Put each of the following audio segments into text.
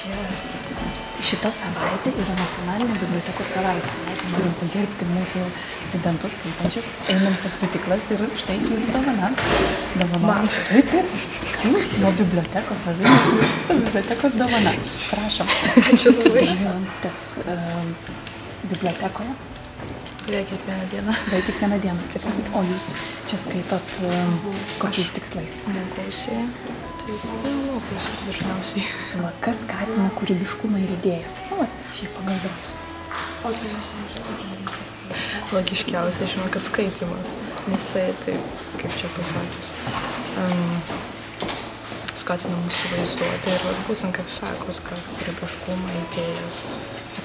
čia šita savaitė yra nacionalinė bibliotekos savaitė. Norim pagerbti mūsų studentus skaitančius. Einam pas skaityklas ir štai jums dovana. Man. Taip. Jūs nuo bibliotekos, nuo Vilniaus universiteto bibliotekos dovana. Prašom. Ačiū labai. Tas bibliotekoje. Beveik kiekvieną dieną. Beveik kiekvieną dieną. O jūs čia skaitot kokiais tikslais? Mokausi. Taip, mokausi dažniausiai. Kas skatina kūrybiškumą ir idėjas? Šiaip pagalvosiu. Logiškiausia, žinau, kad skaitimas. Jisai, taip, kaip čia pasakius, skatina mūsų vaizduoti ir būtent, kaip sakot, kad kūrybiškumą, idėjas,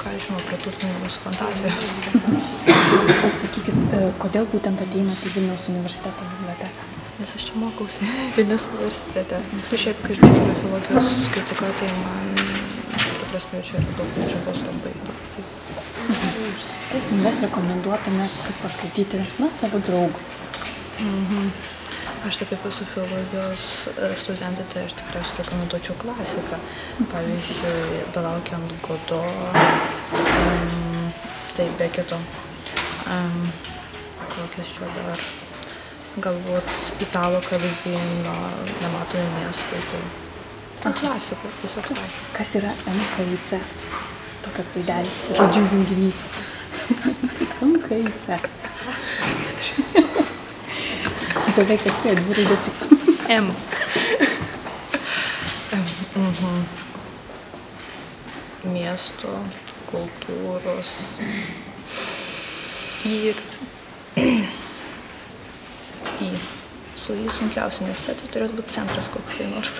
ką žinau, praturtina mūsų fantazijas. Pasakykit, kodėl būtent ateinat į Vilniaus universiteto biblioteką? Nes aš čia mokausi Vilniaus universitete. Šiaip, kaip čia yra filologijos skaityklą, tai man, prasme, čia yra daug medžiagos labai daug. Kas knygas rekomenduotumėt paskaityti, savo draugų? Aš taip kaip esu filologijos studentė, tai aš tikriausiai rekomenduočiau klasiką. Pavyzdžiui, belaukiant Godo, tai Beketo, kokias čia dar, galbūt Italo Kalvino, Nematomi miestai, tai klasika, tiesiog klasika. Kas yra MKIC? Tokios vaidelis, žodžių junginys. MKIC. Beveik atspėjau, dvi raidės tik. M. Miesto, kultūros. Su jį sunkiausia, nes tai turėtų būti centras koksai nors.